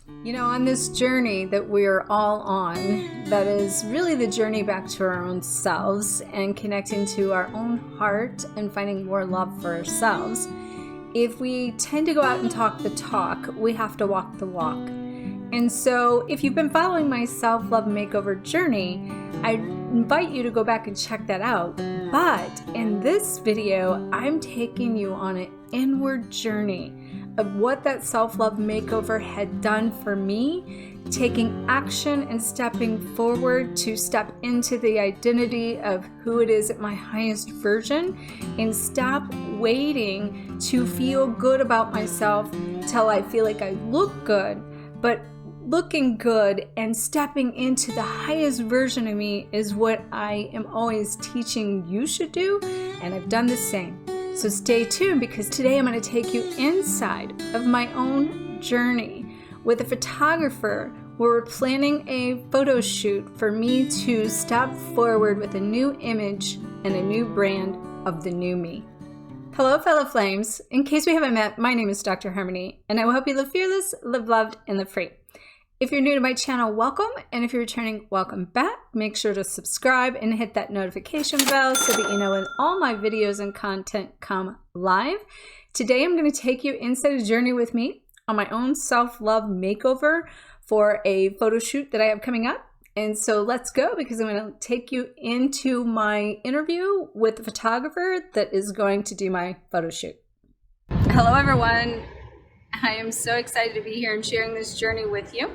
You know, on this journey that we're all on, that is really the journey back to our own selves and connecting to our own heart and finding more love for ourselves. If we tend to go out and talk the talk, we have to walk the walk. And so if you've been following my self-love makeover journey, I invite you to go back and check that out. But in this video, I'm taking you on an inward journey of what that self-love makeover had done for me, taking action and stepping forward to step into the identity of who it is at my highest version, and stop waiting to feel good about myself till I feel like I look good, but looking good and stepping into the highest version of me is what I am always teaching you should do, and I've done the same. So stay tuned, because today I'm going to take you inside of my own journey with a photographer where we're planning a photo shoot for me to step forward with a new image and a new brand of the new me. Hello, fellow flames. In case we haven't met, my name is Dr. Harmony, and I will help you live fearless, live loved, and live free. If you're new to my channel, welcome. And if you're returning, welcome back. Make sure to subscribe and hit that notification bell so that you know when all my videos and content come live. Today, I'm going to take you inside a journey with me on my own self-love makeover for a photo shoot that I have coming up. And so let's go, because I'm going to take you into my interview with the photographer that is going to do my photo shoot. Hello, everyone. I am so excited to be here and sharing this journey with you.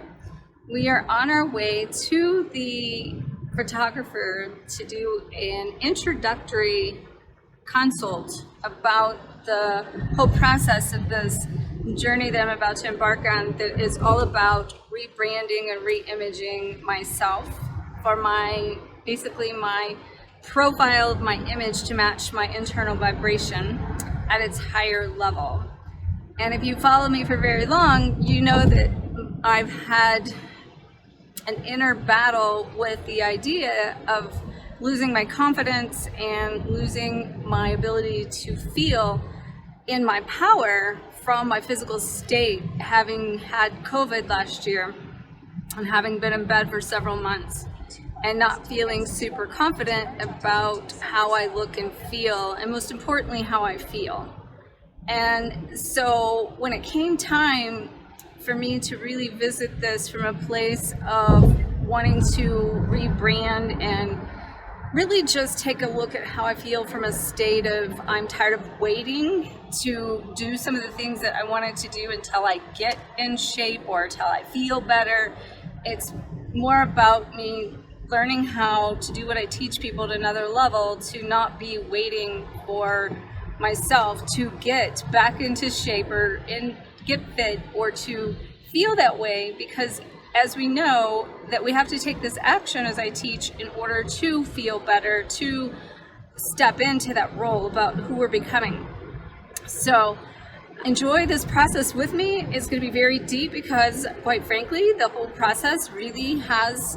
We are on our way to the photographer to do an introductory consult about the whole process of this journey that I'm about to embark on, that is all about rebranding and re-imaging myself for basically my profile of my image to match my internal vibration at its higher level. And if you follow me for very long, you know that I've had an inner battle with the idea of losing my confidence and losing my ability to feel in my power from my physical state, having had COVID last year and having been in bed for several months and not feeling super confident about how I look and feel, and most importantly, how I feel. And so when it came time for me to really visit this from a place of wanting to rebrand and really just take a look at how I feel from a state of I'm tired of waiting to do some of the things that I wanted to do until I get in shape or until I feel better. It's more about me learning how to do what I teach people at another level, to not be waiting for myself to get back into shape or get fit or to feel that way, because as we know that we have to take this action, as I teach, in order to feel better, to step into that role about who we're becoming. So enjoy this process with me. It's going to be very deep, because quite frankly, the whole process really has,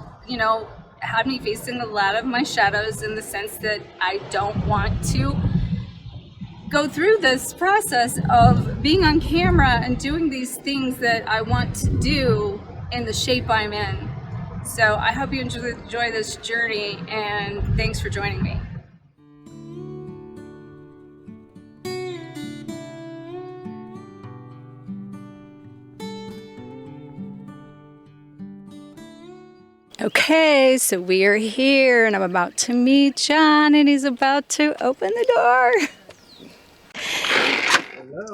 had me facing a lot of my shadows, in the sense that I don't want to go through this process of being on camera and doing these things that I want to do in the shape I'm in. So I hope you enjoy this journey, and thanks for joining me. Okay, so we are here, and I'm about to meet John, and he's about to open the door.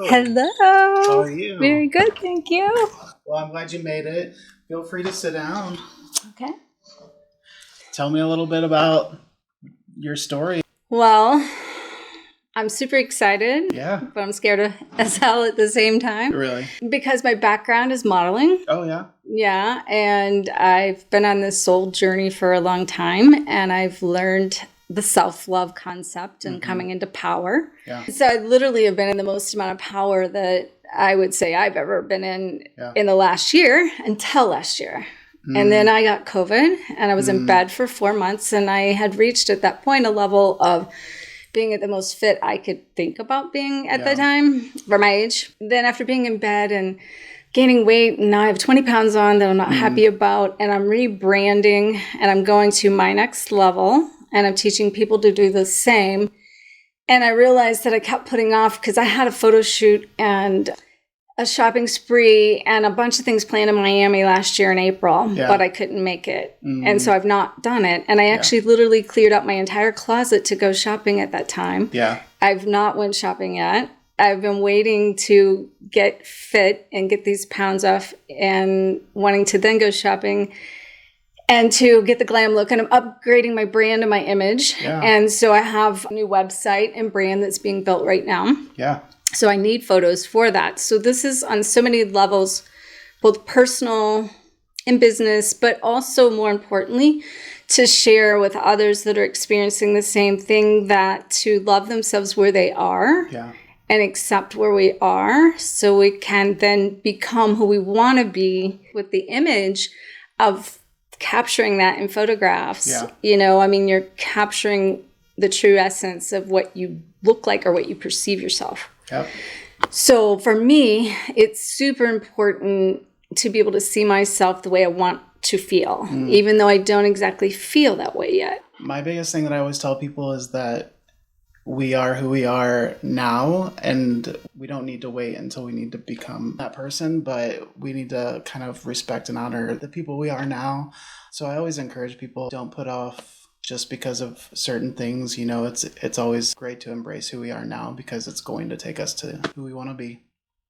Hello. How are you? Very good, thank you. Well, I'm glad you made it. Feel free to sit down. Okay. Tell me a little bit about your story. Well, I'm super excited. Yeah. But I'm scared as hell at the same time. Really? Because my background is modeling. Oh, yeah? Yeah, and I've been on this soul journey for a long time, and I've learned the self-love concept and coming into power. Yeah. So I literally have been in the most amount of power that I would say I've ever been in the last year, until last year. And then I got COVID, and I was in bed for 4 months, and I had reached at that point a level of being at the most fit I could think about being at the time for my age. Then after being in bed and gaining weight. And now I have 20 pounds on that I'm not happy about. And I'm rebranding and I'm going to my next level. And I'm teaching people to do the same. And I realized that I kept putting off because I had a photo shoot and a shopping spree and a bunch of things planned in Miami last year in April, but I couldn't make it. And so I've not done it. And I actually literally cleared out my entire closet to go shopping at that time. Yeah. I've not went shopping yet. I've been waiting to get fit and get these pounds off and wanting to then go shopping and to get the glam look. And I'm upgrading my brand and my image. Yeah. And so I have a new website and brand that's being built right now. Yeah. So I need photos for that. So this is on so many levels, both personal and business, but also more importantly, to share with others that are experiencing the same thing, that to love themselves where they are and accept where we are so we can then become who we want to be with the image of capturing that in photographs. Yeah. You know, I mean, you're capturing the true essence of what you look like or what you perceive yourself. Yep. So for me, it's super important to be able to see myself the way I want to feel, even though I don't exactly feel that way yet. My biggest thing that I always tell people is that we are who we are now, and we don't need to wait until we need to become that person, but we need to kind of respect and honor the people we are now. So I always encourage people, don't put off just because of certain things. You know, it's always great to embrace who we are now, because it's going to take us to who we want to be.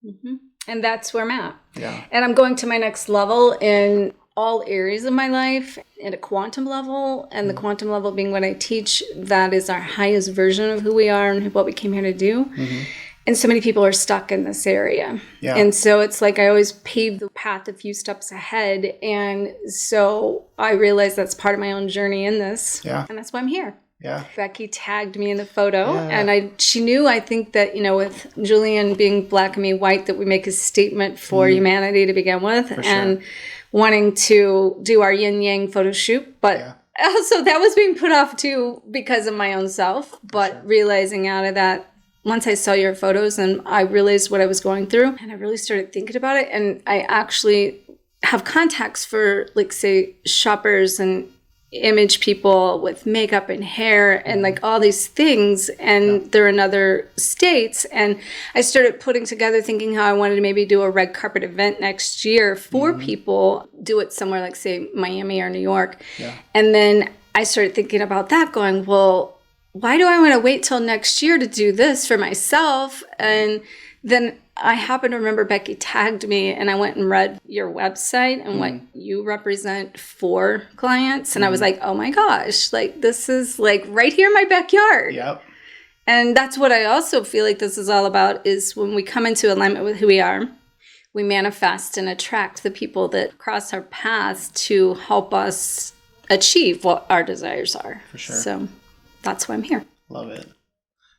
Mm-hmm. And that's where I'm at. Yeah. And I'm going to my next level in all areas of my life, at a quantum level. And the quantum level being what I teach, that is our highest version of who we are and what we came here to do. Mm-hmm. And so many people are stuck in this area. Yeah. And so it's like I always pave the path a few steps ahead. And so I realize that's part of my own journey in this. Yeah. And that's why I'm here. Yeah. Becky tagged me in the photo. Yeah. And she knew, I think, that, you know, with Julian being black and me white, that we make a statement for humanity to begin with. For and wanting to do our yin yang photo shoot. But also that was being put off too because of my own self. But realizing out of that, once I saw your photos and I realized what I was going through, and I really started thinking about it, and I actually have contacts for, like, say, shoppers and image people with makeup and hair and like all these things, and they're in other states. And I started putting together, thinking how I wanted to maybe do a red carpet event next year for people, do it somewhere like, say, Miami or New York. Yeah. And then I started thinking about that, going, well, why do I want to wait till next year to do this for myself? And then I happened to remember Becky tagged me, and I went and read your website and what you represent for clients. And I was like, oh my gosh, like, this is like right here in my backyard. Yep. And that's what I also feel like this is all about, is when we come into alignment with who we are, we manifest and attract the people that cross our paths to help us achieve what our desires are. For sure. So that's why I'm here. Love it.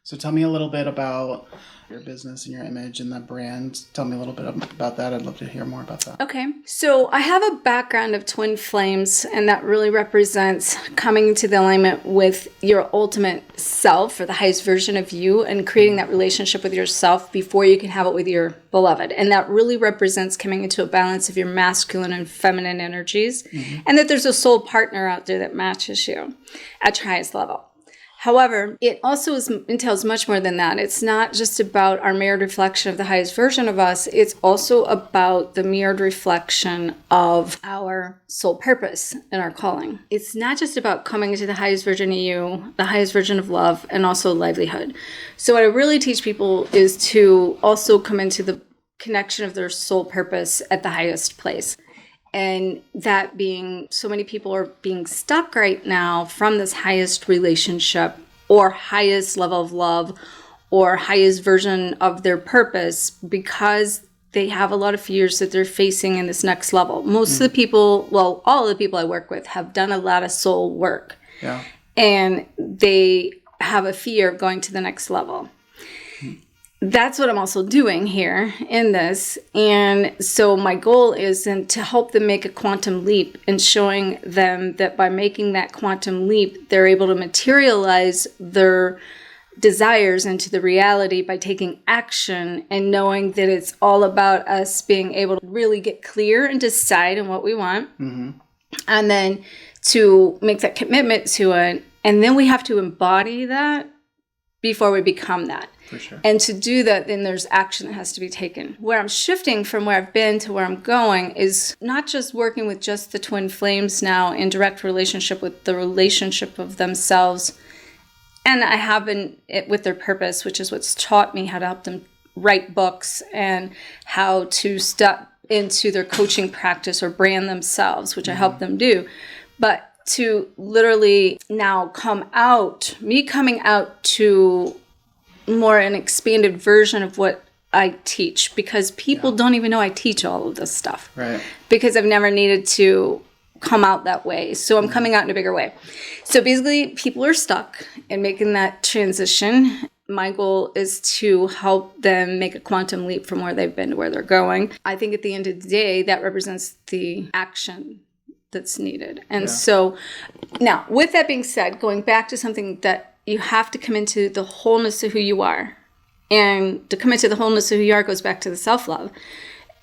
So tell me a little bit about your business and your image and that brand. Tell me a little bit about that. I'd love to hear more about that. Okay. So I have a background of twin flames, and that really represents coming into the alignment with your ultimate self, or the highest version of you, and creating that relationship with yourself before you can have it with your beloved. And that really represents coming into a balance of your masculine and feminine energies, and that there's a soul partner out there that matches you at your highest level. However, it also entails much more than that. It's not just about our mirrored reflection of the highest version of us. It's also about the mirrored reflection of our soul purpose and our calling. It's not just about coming into the highest version of you, the highest version of love, and also livelihood. So what I really teach people is to also come into the connection of their soul purpose at the highest place. And that being, so many people are being stuck right now from this highest relationship or highest level of love or highest version of their purpose, because they have a lot of fears that they're facing in this next level. Most of the people, well, all of the people I work with have done a lot of soul work. Yeah. And they have a fear of going to the next level. That's what I'm also doing here in this. And so my goal is to help them make a quantum leap, and showing them that by making that quantum leap, they're able to materialize their desires into the reality by taking action and knowing that it's all about us being able to really get clear and decide on what we want. Mm-hmm. And then to make that commitment to it. And then we have to embody that before we become that. For sure. And to do that, then there's action that has to be taken. Where I'm shifting from where I've been to where I'm going is not just working with just the twin flames now in direct relationship with the relationship of themselves. And I have been with their purpose, which is what's taught me how to help them write books and how to step into their coaching practice or brand themselves, which I help them do. But to literally now coming out to more an expanded version of what I teach, because people don't even know I teach all of this stuff. Right. Because I've never needed to come out that way. So I'm coming out in a bigger way. So basically, people are stuck in making that transition. My goal is to help them make a quantum leap from where they've been to where they're going. I think at the end of the day, that represents the action that's needed. And so now, with that being said, going back to something that you have to come into the wholeness of who you are. And to come into the wholeness of who you are goes back to the self-love.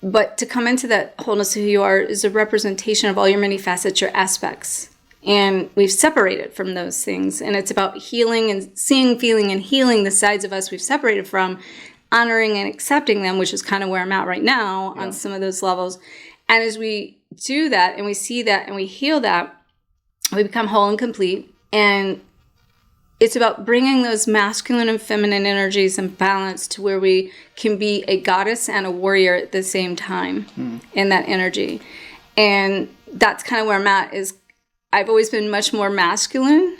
But to come into that wholeness of who you are is a representation of all your many facets, your aspects. And we've separated from those things. And it's about healing and seeing, feeling, and healing the sides of us we've separated from, honoring and accepting them, which is kind of where I'm at right now on some of those levels. And as we do that and we see that and we heal that, we become whole and complete. And it's about bringing those masculine and feminine energies in balance to where we can be a goddess and a warrior at the same time in that energy. And that's kind of where I'm at. Is I've always been much more masculine,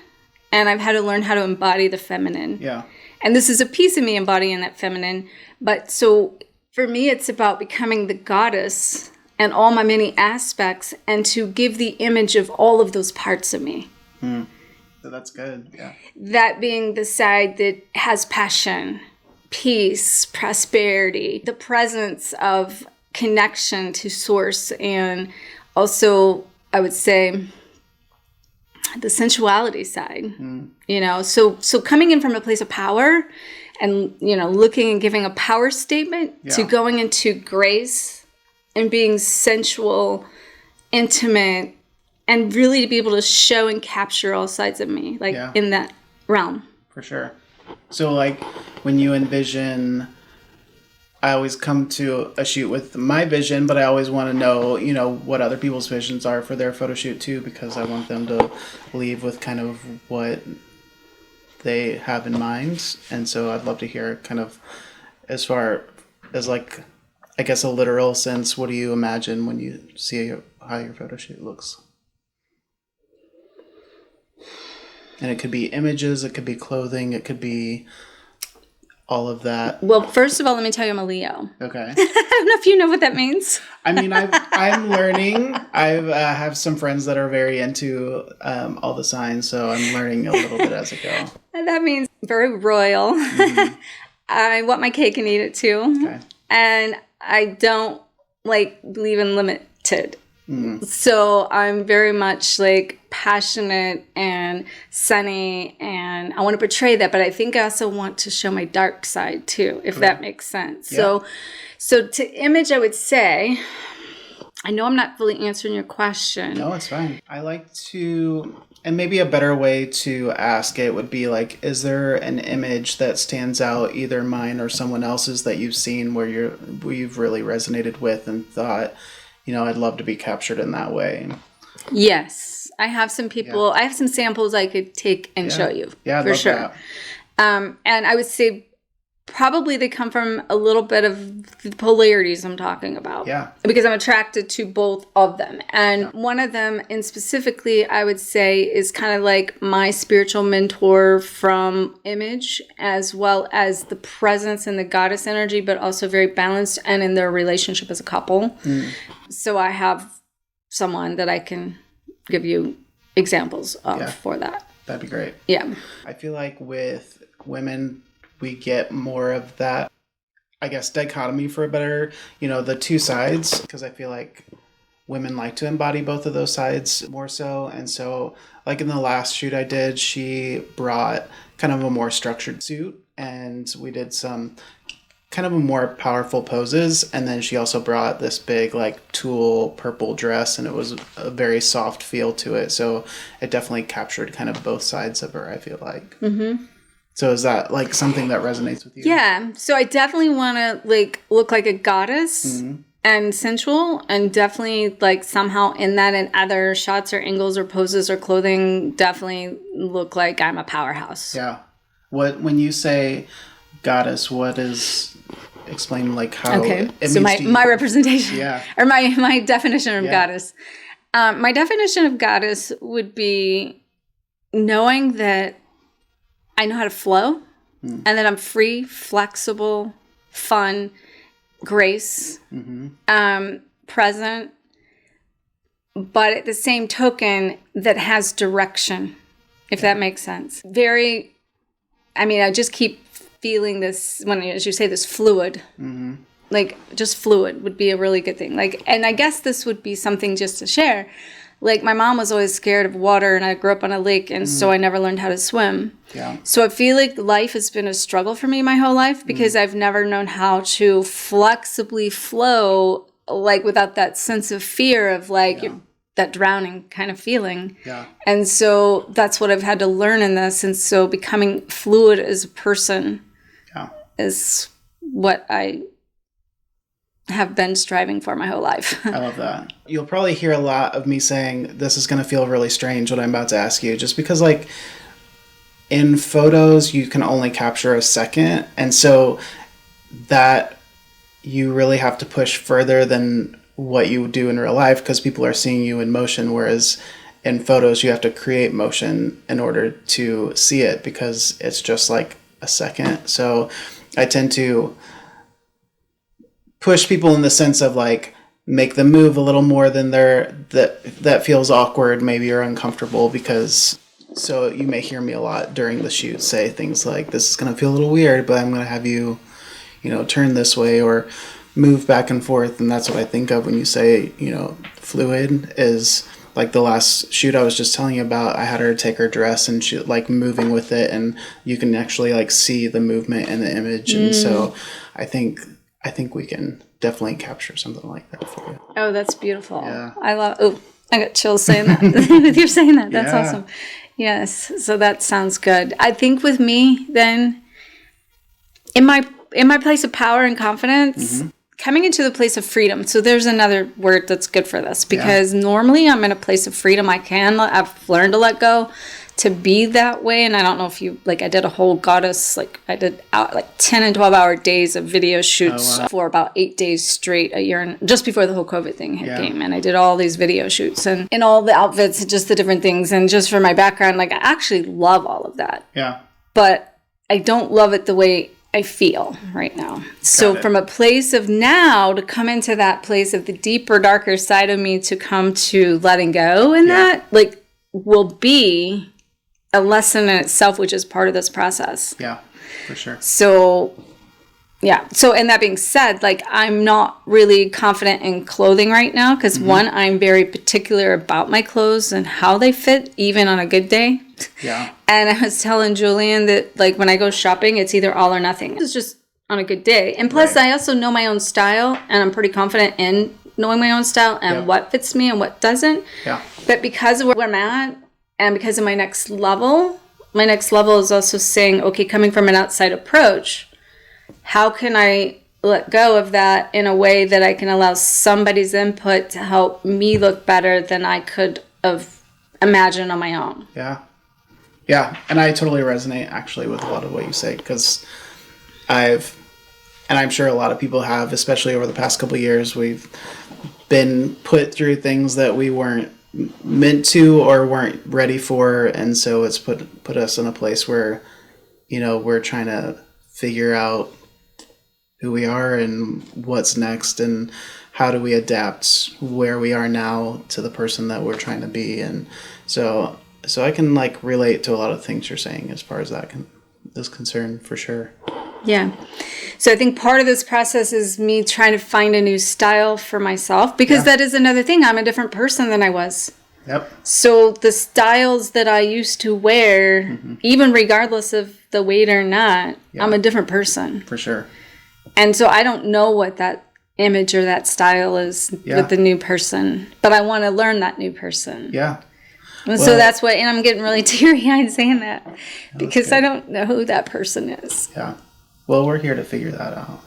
and I've had to learn how to embody the feminine. Yeah. And this is a piece of me embodying that feminine. But so for me, it's about becoming the goddess and all my many aspects, and to give the image of all of those parts of me. So that's good. Yeah. That being the side that has passion, peace, prosperity, the presence of connection to source, and also, I would say, the sensuality side. You know, so coming in from a place of power and, you know, looking and giving a power statement to going into grace and being sensual, intimate, and really to be able to show and capture all sides of me, like in that realm. For sure. So like when you envision, I always come to a shoot with my vision, but I always want to know, you know, what other people's visions are for their photo shoot too, because I want them to leave with kind of what they have in mind. And so I'd love to hear kind of, as far as like, I guess a literal sense, what do you imagine when you see how your photo shoot looks? And it could be images, it could be clothing, it could be all of that. Well, first of all, let me tell you I'm a Leo. Okay. I don't know if you know what that means. I mean, I'm learning. I have some friends that are very into all the signs, so I'm learning a little bit as I go. And that means very royal. I want my cake and eat it too. Okay. And I don't believe in limited. So I'm very much passionate and sunny, and I want to portray that, but I think I also want to show my dark side too, if that makes sense. Yeah. So to image, I would say, I know I'm not fully answering your question. No, it's fine. I like to, and maybe a better way to ask it would be like, is there an image that stands out, either mine or someone else's, that you've seen where you've really resonated with and thought, you know, I'd love to be captured in that way? Yes. I have some people, I have some samples I could take and show you. Yeah, for sure. And I would say probably they come from a little bit of the polarities I'm talking about. Yeah. Because I'm attracted to both of them. And one of them, and specifically, I would say, is kind of like my spiritual mentor from image, as well as the presence and the goddess energy, but also very balanced and in their relationship as a couple. So I have someone that I can give you examples of for that. That'd be great. Yeah. I feel like with women, we get more of that, I guess, dichotomy, for a better, you know, the two sides, because I feel like, women like to embody both of those sides more so. And so like in the last shoot I did, she brought kind of a more structured suit, and we did some kind of a more powerful poses. And then she also brought this big like tulle purple dress, and it was a very soft feel to it. So it definitely captured kind of both sides of her, I feel like. Mm-hmm. So is that like something that resonates with you? Yeah. So I definitely want to like look like a goddess and sensual, and definitely like somehow in that and other shots or angles or poses or clothing definitely look like I'm a powerhouse. Yeah. When you say goddess, what is, explain like how it so my representation or my definition of goddess. My definition of goddess would be knowing that I know how to flow and that I'm free, flexible, fun, grace, present, but at the same token that has direction, if that makes sense. I just keep feeling this, as you say, this fluid. Like just fluid would be a really good thing. Like, and I guess this would be something just to share. Like my mom was always scared of water, and I grew up on a lake, and so I never learned how to swim. Yeah. So I feel like life has been a struggle for me my whole life because I've never known how to flexibly flow, like without that sense of fear of like that drowning kind of feeling. Yeah. And so that's what I've had to learn in this. And so becoming fluid as a person is what I have been striving for my whole life. I love that. You'll probably hear a lot of me saying this is going to feel really strange what I'm about to ask you, just because like in photos you can only capture a second, and so that you really have to push further than what you do in real life because people are seeing you in motion, whereas in photos you have to create motion in order to see it because it's just like a second. So I tend to push people in the sense of like make them move a little more than that feels awkward maybe or uncomfortable, because so you may hear me a lot during the shoot say things like, this is going to feel a little weird, but I'm going to have you turn this way or move back and forth. And that's what I think of when you say fluid is like the last shoot I was just telling you about. I had her take her dress and she like moving with it, and you can actually like see the movement in the image. And so I think we can definitely capture something like that for you. Oh, that's beautiful. Yeah. I got chills saying that. With you saying that. That's awesome. Yes. So that sounds good. I think with me then, in my place of power and confidence, coming into the place of freedom. So there's another word that's good for this, because normally I'm in a place of freedom. I've learned to let go to be that way. And I don't know if you, like, I did a whole goddess, like I did 10 and 12 hour days of video shoots for about 8 days straight a year, and just before the whole COVID thing came. And I did all these video shoots and in all the outfits, just the different things. And just for my background, like I actually love all of that. Yeah. But I don't love it the way I feel right now. So from a place of now to come into that place of the deeper, darker side of me, to come to letting go, and that like will be a lesson in itself, which is part of this process. Yeah, for sure. So, yeah. So, and that being said, like, I'm not really confident in clothing right now because one, I'm very particular about my clothes and how they fit, even on a good day. Yeah. And I was telling Julian that, like, when I go shopping, it's either all or nothing. It's just on a good day. And plus, I also know my own style, and I'm pretty confident in knowing my own style and what fits me and what doesn't. Yeah. But because of where I'm at, and because of my next level is also saying, okay, coming from an outside approach, how can I let go of that in a way that I can allow somebody's input to help me look better than I could have imagined on my own? Yeah. Yeah. And I totally resonate actually with a lot of what you say, because and I'm sure a lot of people have, especially over the past couple of years, we've been put through things that we weren't meant to or weren't ready for, and so it's put us in a place where we're trying to figure out who we are and what's next and how do we adapt where we are now to the person that we're trying to be. And so I can like relate to a lot of things you're saying as far as that is concerned, for sure. Yeah. So I think part of this process is me trying to find a new style for myself, because that is another thing. I'm a different person than I was. Yep. So the styles that I used to wear, even regardless of the weight or not, I'm a different person. For sure. And so I don't know what that image or that style is with the new person, but I want to learn that new person. Yeah. And so that's what, and I'm getting really teary-eyed saying that because I don't know who that person is. Yeah. Well, we're here to figure that out.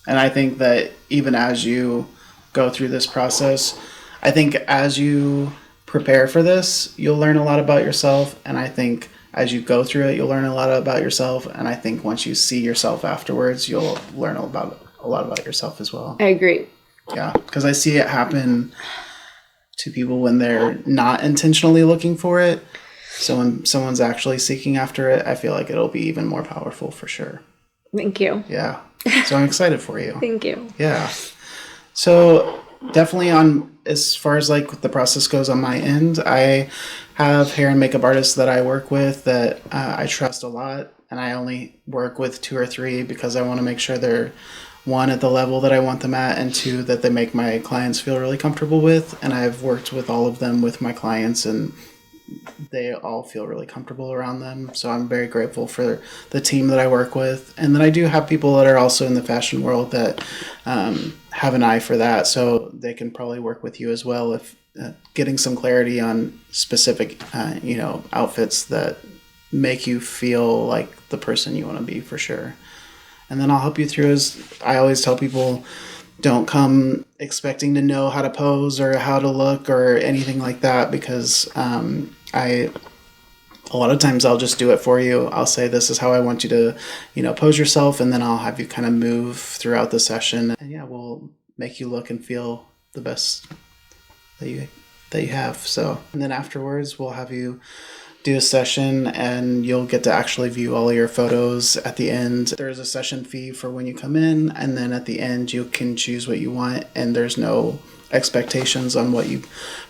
And I think that even as you go through this process, I think as you prepare for this, you'll learn a lot about yourself. And I think as you go through it, you'll learn a lot about yourself. And I think once you see yourself afterwards, you'll learn a lot about yourself as well. I agree. Yeah, because I see it happen to people when they're not intentionally looking for it. So when someone's actually seeking after it, I feel like it'll be even more powerful for sure. Thank you. Yeah. So I'm excited for you. Thank you. Yeah. So definitely on as far as like the process goes on my end, I have hair and makeup artists that I work with that I trust a lot. And I only work with 2 or 3 because I want to make sure they're, 1, at the level that I want them at, and 2, that they make my clients feel really comfortable with. And I've worked with all of them with my clients, and they all feel really comfortable around them. So I'm very grateful for the team that I work with. And then I do have people that are also in the fashion world that have an eye for that. So they can probably work with you as well if getting some clarity on specific, outfits that make you feel like the person you want to be for sure. And then I'll help you through. As I always tell people, don't come expecting to know how to pose or how to look or anything like that, because a lot of times I'll just do it for you. I'll say, this is how I want you to, pose yourself, and then I'll have you kind of move throughout the session. And we'll make you look and feel the best that you have. So, and then afterwards we'll have you do a session, and you'll get to actually view all of your photos at the end. There's a session fee for when you come in, and then at the end you can choose what you want, and there's no expectations on what you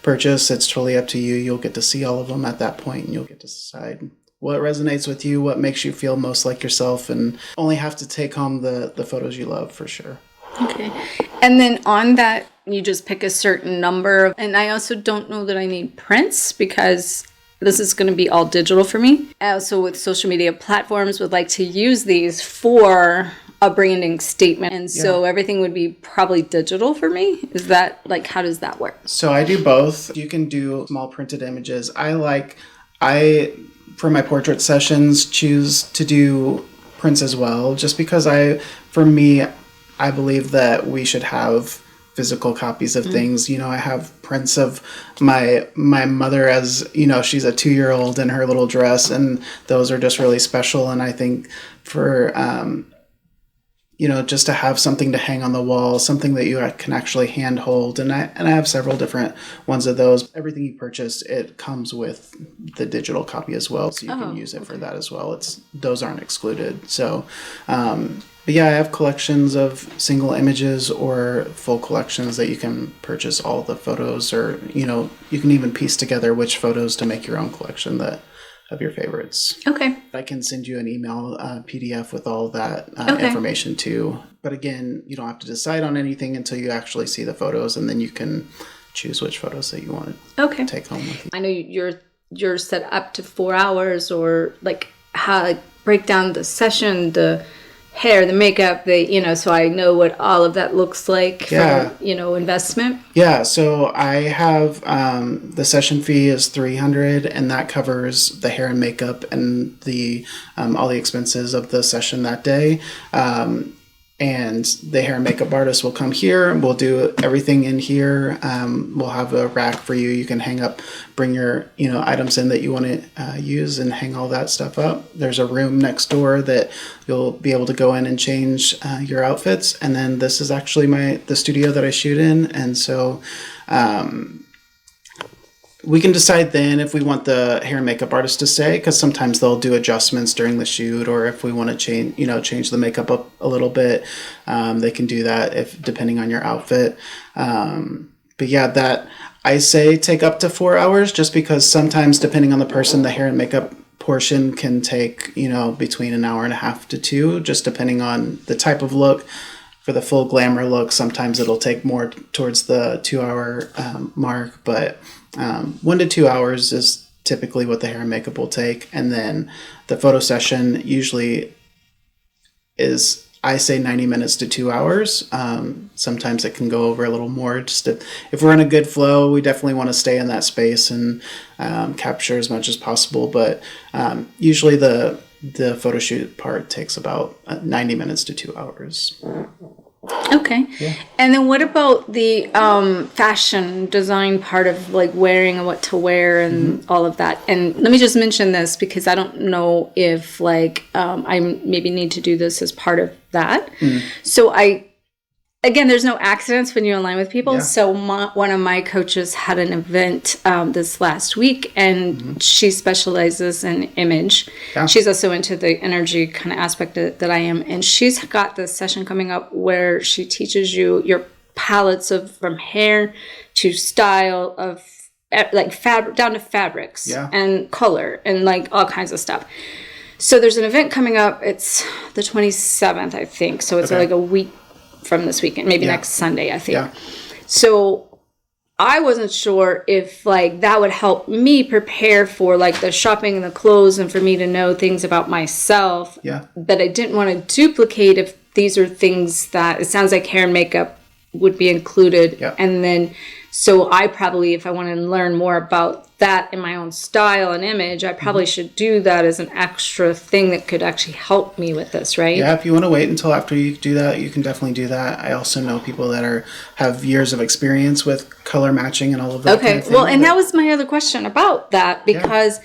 purchase. It's totally up to you. You'll get to see all of them at that point, and you'll get to decide what resonates with you, what makes you feel most like yourself, and only have to take home the photos you love for sure. Okay. And then on that, you just pick a certain number. And I also don't know that I need prints, because this is going to be all digital for me. I also, with social media platforms, would like to use these for a branding statement. And so everything would be probably digital for me. Is that, like, how does that work? So I do both. You can do small printed images. For my portrait sessions, choose to do prints as well, just because I believe that we should have physical copies of things. I have prints of my mother as, she's a 2-year-old in her little dress, and those are just really special. And I think for, just to have something to hang on the wall, something that you can actually hand hold. And I have several different ones of those. Everything you purchase, it comes with the digital copy as well. So you can use it for that as well. Those aren't excluded. So, but I have collections of single images or full collections that you can purchase all the photos, or, you can even piece together which photos to make your own collection of your favorites. Okay. I can send you an email PDF with all that information too. But again, you don't have to decide on anything until you actually see the photos, and then you can choose which photos that you want to take home with you. I know you're set up to 4 hours, or like how break down the session, the hair, the makeup, so I know what all of that looks like for, investment. Yeah, so I have the session fee is $300, and that covers the hair and makeup and the all the expenses of the session that day. And the hair and makeup artist will come here, and we'll do everything in here. We'll have a rack for you. You can bring your, items in that you want to use, and hang all that stuff up. There's a room next door that you'll be able to go in and change your outfits. And then this is actually the studio that I shoot in. And so, we can decide then if we want the hair and makeup artist to stay, because sometimes they'll do adjustments during the shoot, or if we want to change the makeup up a little bit, they can do that depending on your outfit. But that I say take up to 4 hours, just because sometimes depending on the person, the hair and makeup portion can take, between an hour and a half to 2, just depending on the type of look. For the full glamour look, sometimes it'll take more towards the 2-hour mark, but 1 to 2 hours is typically what the hair and makeup will take. And then the photo session usually is, I say, 90 minutes to 2 hours. Sometimes it can go over a little more. If we're in a good flow, we definitely want to stay in that space and capture as much as possible. But usually the photo shoot part takes about 90 minutes to 2 hours. Okay. Yeah. And then what about the fashion design part of like wearing and what to wear and all of that? And let me just mention this because I don't know if like I maybe need to do this as part of that. So again, there's no accidents when you align with people. Yeah. So one of my coaches had an event this last week, and she specializes in image. Yeah. She's also into the energy kind of aspect that I am. And she's got this session coming up where she teaches you your palettes from hair to style of like fabric down to fabrics and color and like all kinds of stuff. So there's an event coming up. It's the 27th, I think. So it's like a week from this weekend, maybe next Sunday, I think. Yeah. So I wasn't sure if like that would help me prepare for like the shopping and the clothes and for me to know things about myself. Yeah. But I didn't want to duplicate if these are things that it sounds like hair and makeup would be included. Yeah. And then so I probably, if I want to learn more about that in my own style and image, I probably should do that as an extra thing that could actually help me with this, right? Yeah, if you want to wait until after you do that, you can definitely do that. I also know people that have years of experience with color matching and all of that. Okay, kind of thing. Well, and that was my other question about that, because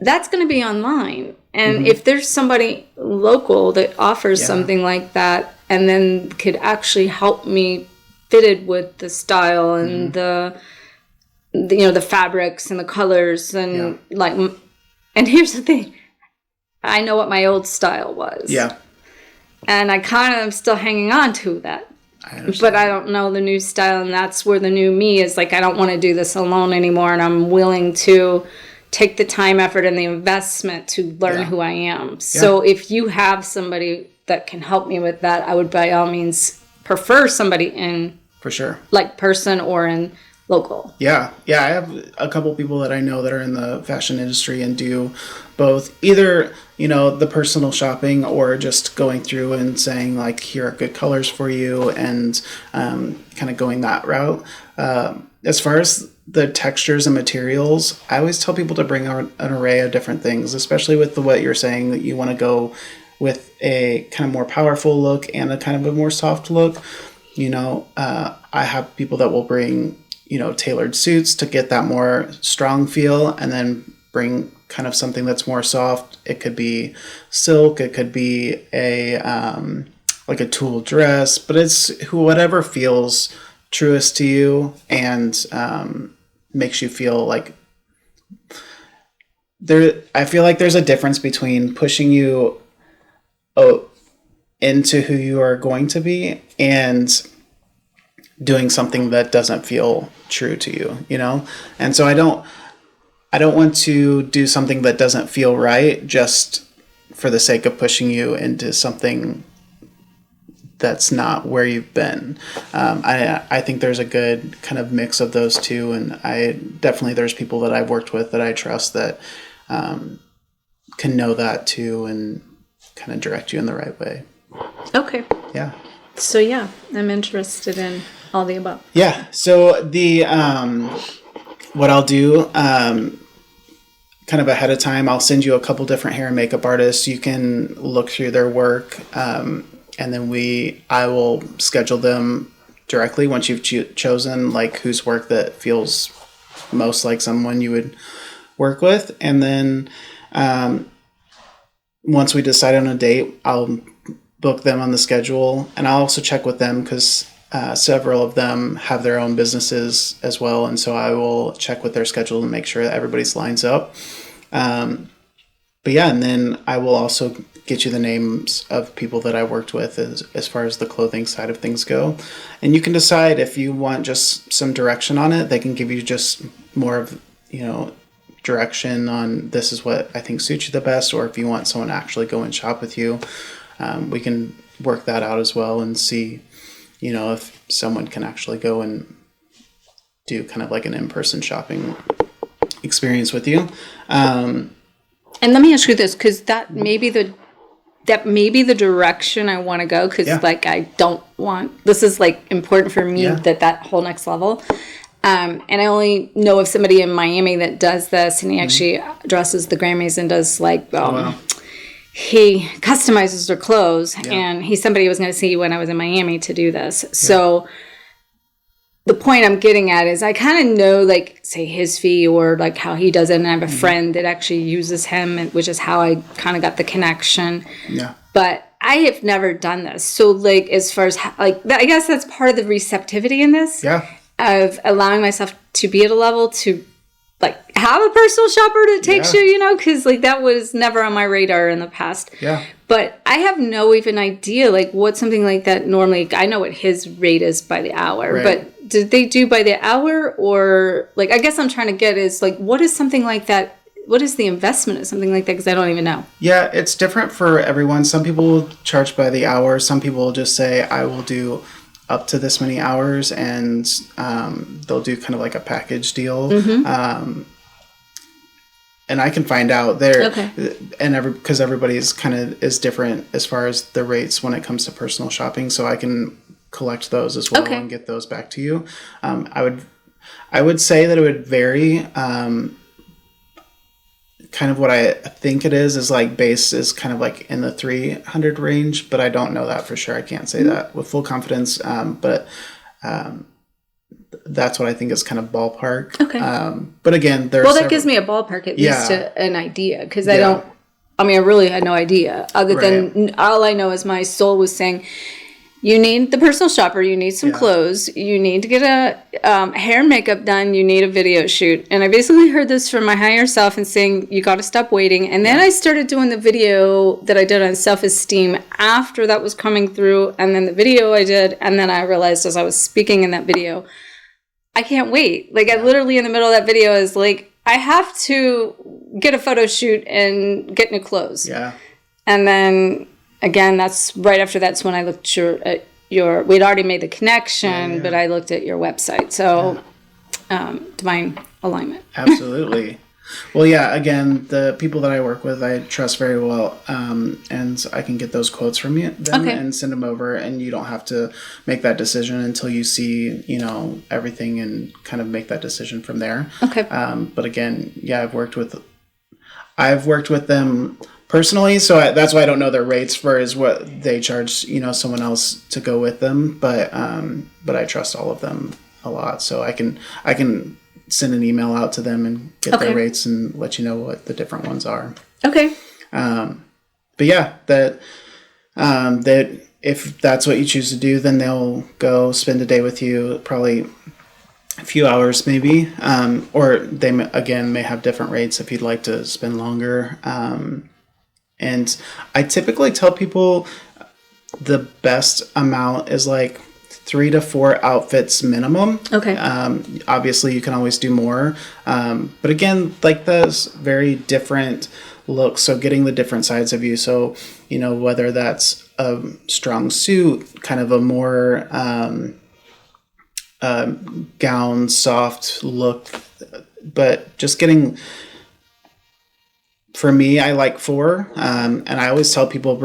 that's going to be online. And if there's somebody local that offers something like that and then could actually help me fitted with the style and the fabrics and the colors and and here's the thing, I know what my old style was, and I kind of am still hanging on to that, but I don't know the new style, and that's where the new me is. Like, I don't want to do this alone anymore, and I'm willing to take the time, effort, and the investment to learn who I am. So if you have somebody that can help me with that, I would by all means prefer somebody in, for sure, like person or in local. Yeah. I have a couple people that I know that are in the fashion industry and do both, either, the personal shopping or just going through and saying like, here are good colors for you, and kind of going that route. As far as the textures and materials, I always tell people to bring an array of different things, especially with what you're saying, that you want to go with a kind of more powerful look and a kind of a more soft look. I have people that will bring, tailored suits to get that more strong feel, and then bring kind of something that's more soft. It could be silk, it could be a like a tulle dress, but it's whatever feels truest to you and makes you feel like I feel like there's a difference between pushing you into who you are going to be and doing something that doesn't feel true to you, And so I don't want to do something that doesn't feel right just for the sake of pushing you into something that's not where you've been. I think there's a good kind of mix of those two, and there's people that I've worked with that I trust that can know that too and kind of direct you in the right way. Okay. Yeah. So I'm interested in all the above. Yeah. So the what I'll do kind of ahead of time, I'll send you a couple different hair and makeup artists. You can look through their work, and then I will schedule them directly once you've chosen like whose work that feels most like someone you would work with, and then once we decide on a date, I'll book them on the schedule, and I'll also check with them because several of them have their own businesses as well, and so I will check with their schedule and make sure that everybody's lines up. And then I will also get you the names of people that I worked with as far as the clothing side of things go, and you can decide if you want just some direction on it. They can give you just more of direction on this is what I think suits you the best, or if you want someone to actually go and shop with you, we can work that out as well and see, if someone can actually go and do kind of like an in-person shopping experience with you. And let me ask you this, because that may be the direction I want to go, because like I don't want, this is like important for me, that whole next level. And I only know of somebody in Miami that does this, and he actually dresses the Grammys and does like he customizes their clothes, and he's somebody I was going to see when I was in Miami to do this. So the point I'm getting at is I kind of know, like, say his fee or like how he does it, and I have a friend that actually uses him, which is how I kind of got the connection. Yeah. But I have never done this. So like, as far as like, I guess that's part of the receptivity in this. Yeah. Of allowing myself to be at a level to like have a personal shopper that takes you, because like that was never on my radar in the past. Yeah. But I have no even idea like what something like that normally, I know what his rate is by the hour, but did they do by the hour, or like, I guess I'm trying to get is like, what is something like that? What is the investment of something like that? Because I don't even know. Yeah, it's different for everyone. Some people will charge by the hour. Some people will just say, I will do up to this many hours, and they'll do kind of like a package deal. And I can find out there, and because everybody's kind of is different as far as the rates when it comes to personal shopping, so I can collect those as well and get those back to you. I would say that it would vary. Kind of what I think it is like base is kind of like in the 300 range, but I don't know that for sure. I can't say that with full confidence. But that's what I think is kind of ballpark. Okay. But again, that gives me a ballpark, at least an idea. Cause I really had no idea other than all I know is my soul was saying, you need the personal shopper, you need some clothes, you need to get a hair and makeup done, you need a video shoot. And I basically heard this from my higher self and saying, you got to stop waiting. And then I started doing the video that I did on self-esteem after that was coming through. And then the video I did, and then I realized as I was speaking in that video, I can't wait. Like I literally in the middle of that video is like, I have to get a photo shoot and get new clothes. Yeah. And then again, that's right after that's when I looked at your we'd already made the connection, but I looked at your website. So divine alignment. Absolutely. Well, again, the people that I work with, I trust very well, and I can get those quotes from them and send them over, and you don't have to make that decision until you see, everything and kind of make that decision from there. Okay. But again, I've worked with them personally, so that's why I don't know their rates for is what they charge, someone else to go with them, but I trust all of them a lot, so I can send an email out to them and get their rates and let you know what the different ones are. Okay. But that if that's what you choose to do, then they'll go spend a day with you, probably a few hours maybe, or they may have different rates if you'd like to spend longer. And I typically tell people the best amount is like 3 to 4 outfits minimum. Okay. Obviously, you can always do more. But again, like those very different looks. So getting the different sides of you. So, whether that's a strong suit, kind of a more gown, soft look. But just getting... For me, I like 4, and I always tell people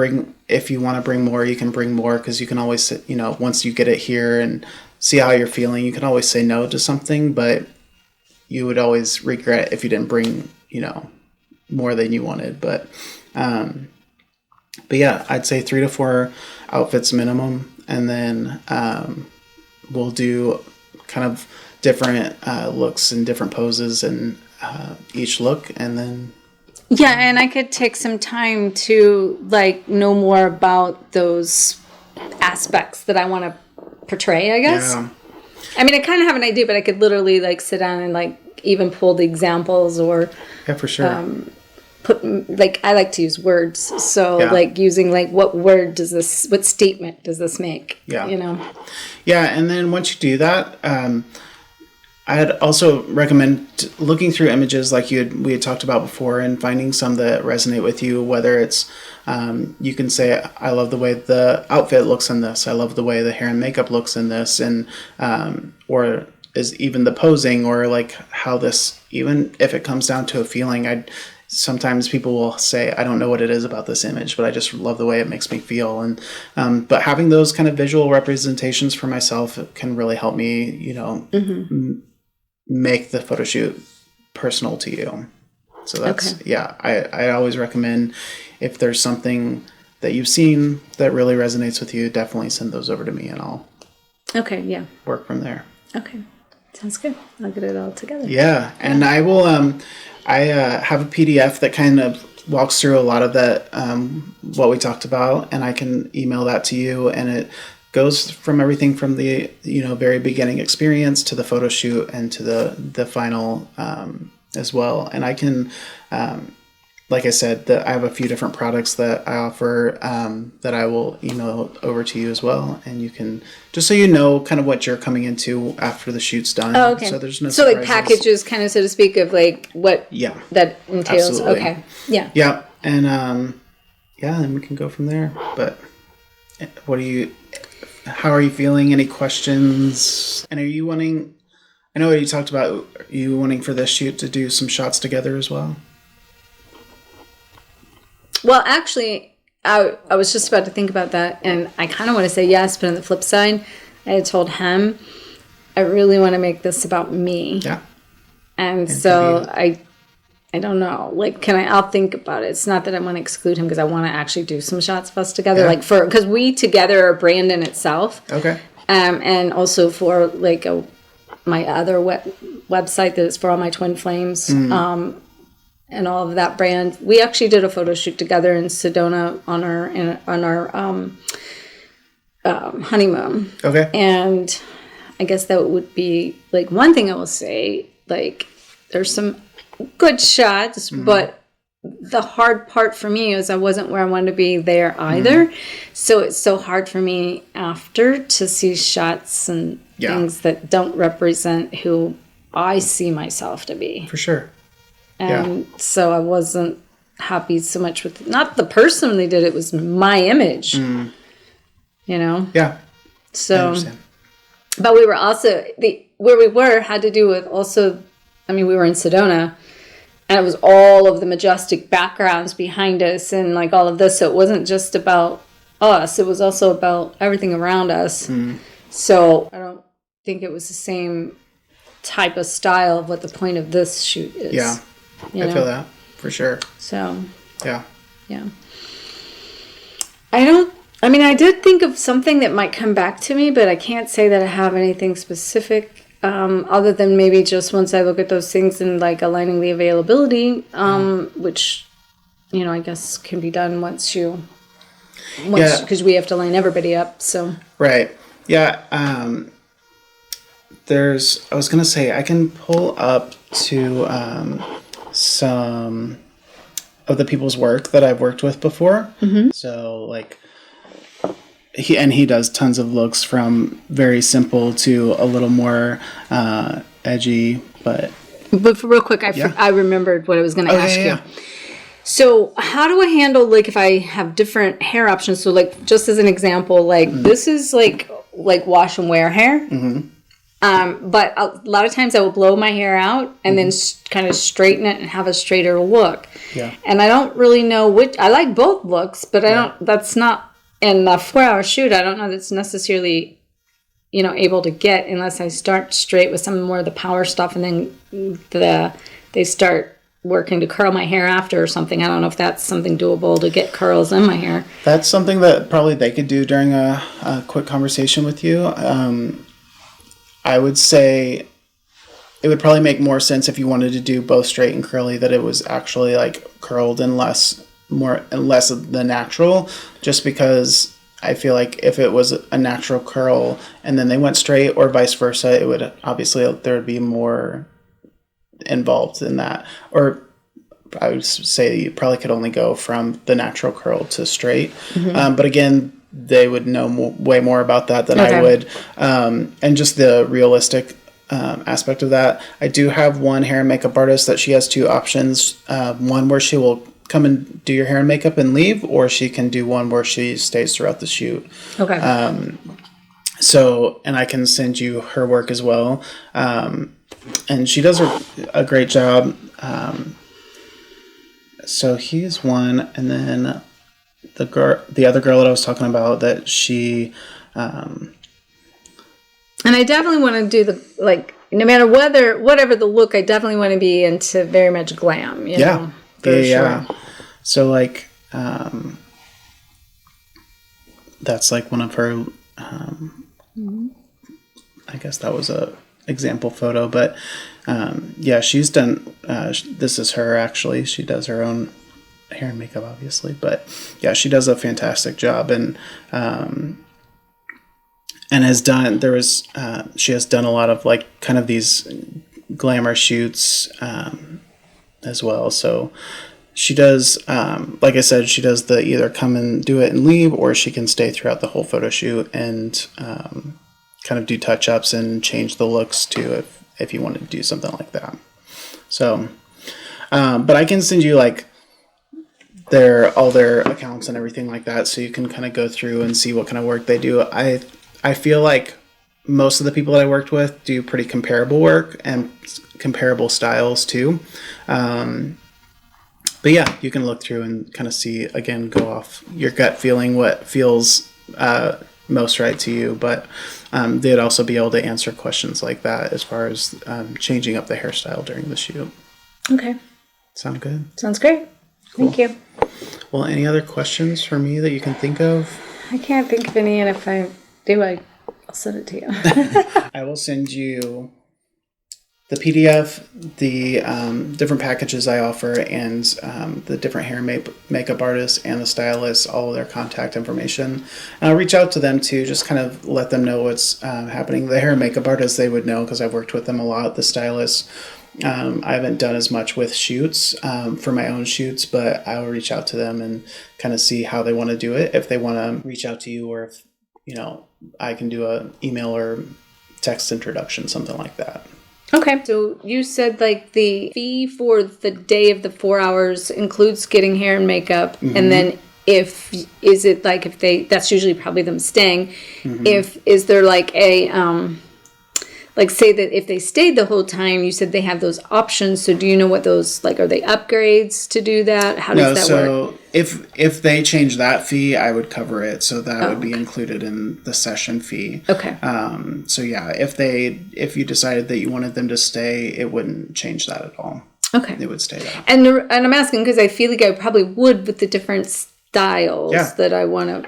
if you want to bring more, you can bring more, because you can always, once you get it here and see how you're feeling, you can always say no to something, but you would always regret if you didn't bring, more than you wanted. But I'd say 3 to 4 outfits minimum, and then we'll do kind of different looks and different poses and each look, and then. Yeah, and I could take some time to know more about those aspects that I want to portray, I guess. Yeah. I mean, I kind of have an idea, but I could literally sit down and even pull the examples or for sure. I like to use words, so using what statement does this make? Yeah. Yeah, and then once you do that, I'd also recommend looking through images like we had talked about before and finding some that resonate with you, whether it's you can say, I love the way the outfit looks in this. I love the way the hair and makeup looks in this. And or is even the posing, or like how this, even if it comes down to a feeling, sometimes people will say, I don't know what it is about this image, but I just love the way it makes me feel. And but having those kind of visual representations for myself can really help me, make the photo shoot personal to you. So that's, I always recommend, if there's something that you've seen that really resonates with you, definitely send those over to me and I'll work from there. Okay. Sounds good. I'll get it all together. Yeah. And I will, I have a PDF that kind of walks through a lot of that, what we talked about, and I can email that to you, and it goes from everything from the, very beginning experience to the photo shoot and to the final, as well. And I can, like I said, that I have a few different products that I offer, that I will email over to you as well. And you can, just so you know kind of what you're coming into after the shoot's done. Oh, okay. So there's no surprises. Like packages kind of, so to speak, of like what that entails. Absolutely. Okay. Yeah. Yeah. And, then we can go from there. But how are you feeling? Any questions? And are you wanting, I know you talked about you wanting for this shoot to do some shots together as well. Well, actually, I was just about to think about that, and I kind of want to say yes, but on the flip side, I had told him, I really want to make this about me. Yeah. And so I don't know. Like, I'll think about it. It's not that I want to exclude him, because I want to actually do some shots of us together. Yeah. Because we together are a brand in itself. Okay. And also for like my other website that is for all my twin flames. And all of that brand. We actually did a photo shoot together in Sedona on our honeymoon. Okay. And I guess that would be like one thing I will say. Like, there's some good shots, but the hard part for me is I wasn't where I wanted to be there either. So it's so hard for me after to see shots and things that don't represent who I see myself to be. For sure. And so I wasn't happy so much with, not the person they did, it was my image, Yeah. So, but we were also, where we were had to do with also, we were in Sedona, and it was all of the majestic backgrounds behind us and like all of this. So it wasn't just about us, it was also about everything around us. So I don't think it was the same type of style of what the point of this shoot is. Yeah. I feel that for sure. So, yeah. I did think of something that might come back to me, but I can't say that I have anything specific, other than maybe just once I look at those things and like aligning the availability, which, I guess can be done once because we have to line everybody up. So, right. Yeah. I was going to say, I can pull up to, some of the people's work that I've worked with before. So like he does tons of looks from very simple to a little more edgy, but real quick, I remembered what I was going to ask you. So how do I handle, like, if I have different hair options? So like, just as an example, like this is like wash and wear hair. But a lot of times I will blow my hair out and then kind of straighten it and have a straighter look. Yeah. And I don't really know which. I like both looks, but I don't. That's not in the 4-hour shoot. I don't know that's necessarily, able to get unless I start straight with some more of the power stuff, and then they start working to curl my hair after or something. I don't know if that's something doable to get curls in my hair. That's something that probably they could do during a quick conversation with you. I would say it would probably make more sense if you wanted to do both straight and curly, that it was actually like curled and less of the natural, just because I feel like if it was a natural curl and then they went straight, or vice versa, it would obviously, there would be more involved in that. Or I would say you probably could only go from the natural curl to straight. But again, they would know way more about that than I would. And just the realistic aspect of that. I do have one hair and makeup artist that she has two options. One where she will come and do your hair and makeup and leave, or she can do one where she stays throughout the shoot. Okay. So, and I can send you her work as well. And she does a great job. So he's one, and then the other girl that I was talking about, that she, and I definitely want to do no matter whatever the look, I definitely want to be into very much glam, you know? Yeah. So that's like one of her, I guess that was a example photo, but she's done, this is her actually, she does her own hair and makeup obviously, but yeah, she does a fantastic job, and has done, she has done a lot of kind of these glamour shoots as well. So she does, like I said, she does the either come and do it and leave, or she can stay throughout the whole photo shoot and kind of do touch-ups and change the looks too if you wanted to do something like that. So, but I can send you all their accounts and everything like that, so you can kind of go through and see what kind of work they do. I feel like most of the people that I worked with do pretty comparable work and comparable styles too. But yeah, you can look through and kind of see, again, go off your gut feeling, what feels most right to you. But they'd also be able to answer questions like that as far as changing up the hairstyle during the shoot. Okay. Sound good? Sounds great. Cool. Thank you. Well, any other questions for me that you can think of? I can't think of any, and if I do, I'll send it to you. I will send you the PDF, the different packages I offer, and the different hair makeup artists and the stylists, all of their contact information. And I'll reach out to them too, just kind of let them know what's happening. The hair and makeup artists, they would know because I've worked with them a lot. The stylists, I haven't done as much with shoots for my own shoots, but I will reach out to them and kind of see how they want to do it. If they want to reach out to you, or if, I can do an email or text introduction, something like that. Okay. So you said the fee for the day of the 4 hours includes getting hair and makeup. Mm-hmm. And then if that's usually probably them staying. Mm-hmm. Is there say that if they stayed the whole time, you said they have those options. So do you know what those, are they upgrades to do that? How does that work? If they change that fee, I would cover it. So that would be included in the session fee. Okay. So yeah, if you decided that you wanted them to stay, it wouldn't change that at all. Okay. They would stay there. And I'm asking because I feel like I probably would with the different styles that I want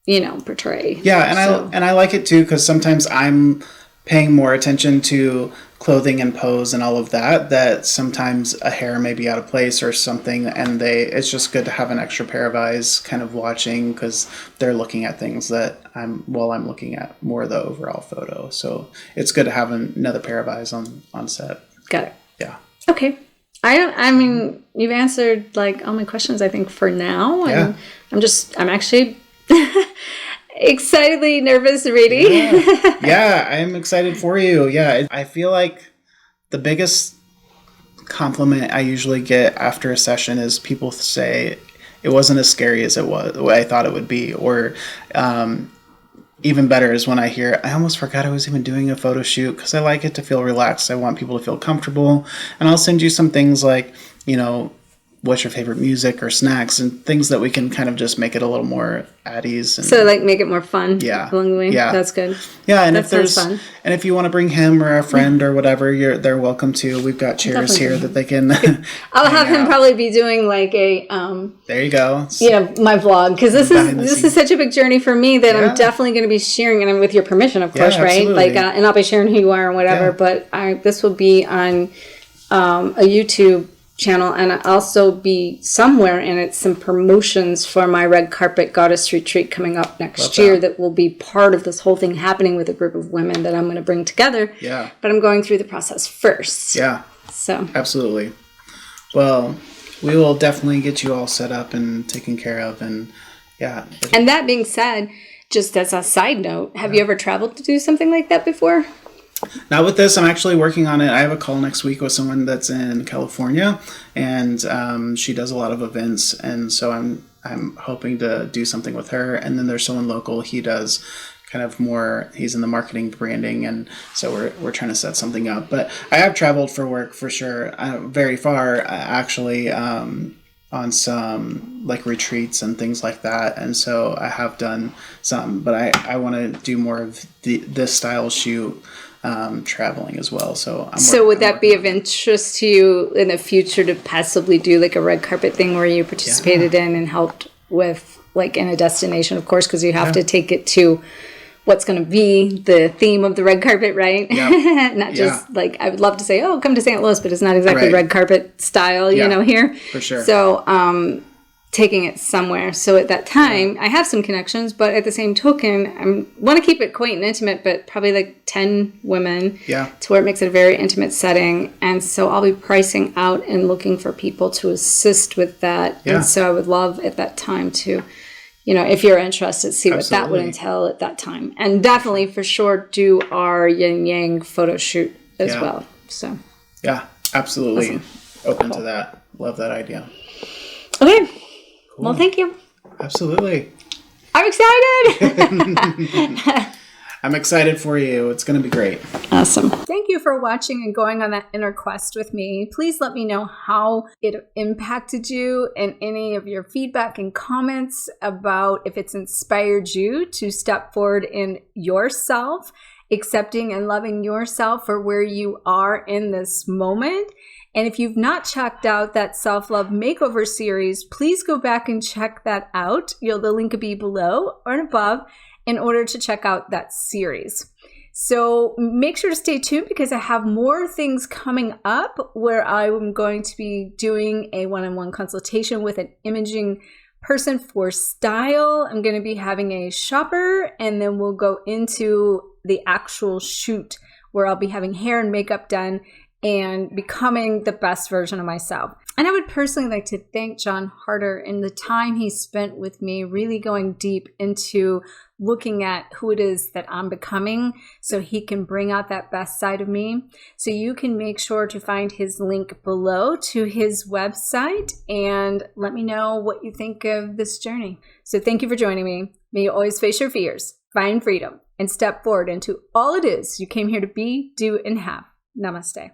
to, portray. Yeah. And I like it too, because sometimes I'm paying more attention to clothing and pose and all of that sometimes a hair may be out of place or something, and it's just good to have an extra pair of eyes kind of watching, because they're looking at things that I'm looking at more of the overall photo. So it's good to have another pair of eyes on set. Got it. Yeah. Okay. I mean, you've answered all my questions, I think, for now. And I'm actually excitedly nervous, ready. Yeah, I'm excited for you. Yeah, I feel like the biggest compliment I usually get after a session is people say it wasn't as scary as I thought it would be, or even better is when I hear, I almost forgot I was even doing a photo shoot, because I like it to feel relaxed. I want people to feel comfortable, and I'll send you some things what's your favorite music or snacks and things that we can kind of just make it a little more at ease. So make it more fun. Yeah. Along the way. Yeah. That's good. Yeah. And that sounds fun. And if you want to bring him or a friend or whatever, they're welcome to. We've got chairs here that they can. I'll have him probably be doing a, there you go. My vlog. Cause this is such a big journey for me that I'm definitely going to be sharing, and I'm with your permission, of course, right? And I'll be sharing who you are and whatever, but this will be on, a YouTube channel, and I'll also be somewhere in it some promotions for my red carpet goddess retreat coming up next year that will be part of this whole thing happening with a group of women that I'm going to bring together. Yeah. But I'm going through the process first. Yeah. So. Absolutely. Well, we will definitely get you all set up and taken care of, and yeah. And that being said, just as a side note, have you ever traveled to do something like that before? Not with this. I'm actually working on it. I have a call next week with someone that's in California, and she does a lot of events, and so I'm hoping to do something with her. And then there's someone local. He does kind of more. He's in the marketing, branding, and so we're trying to set something up. But I have traveled for work for sure, very far actually. On some like retreats and things like that, and so I have done some, but I want to do more of this style shoot traveling as well. So would that be of interest to you in the future to possibly do like a red carpet thing where you participated in and helped with like in a destination, of course, because you have to take it to what's going to be the theme of the red carpet, right? Yep. Not just like, I would love to say, oh, come to St. Louis, but it's not exactly red carpet style, you know, here. For sure. So taking it somewhere. So at that time, I have some connections, but at the same token, I want to keep it quaint and intimate, but probably like 10 women to where it makes it a very intimate setting. And so I'll be pricing out and looking for people to assist with that. Yeah. And so I would love at that time to, you know, if you're interested, see what that would entail at that time. And definitely for sure do our yin yang photo shoot as well. So yeah, absolutely. Awesome. Open to that. Love that idea. Okay. Cool. Well, thank you. Absolutely. I'm excited. I'm excited for you. It's going to be great. Awesome. Thank you for watching and going on that inner quest with me. Please let me know how it impacted you and any of your feedback and comments about if it's inspired you to step forward in yourself, accepting and loving yourself for where you are in this moment. And if you've not checked out that Self-Love Makeover series, please go back and check that out. The link will be below or above in order to check out that series. So make sure to stay tuned because I have more things coming up where I'm going to be doing a one-on-one consultation with an imaging person for style. I'm going to be having a shopper, and then we'll go into the actual shoot where I'll be having hair and makeup done and becoming the best version of myself. And I would personally like to thank John Harder and the time he spent with me, really going deep into looking at who it is that I'm becoming so he can bring out that best side of me. So you can make sure to find his link below to his website and let me know what you think of this journey. So thank you for joining me. May you always face your fears, find freedom, and step forward into all it is you came here to be, do, and have. Namaste.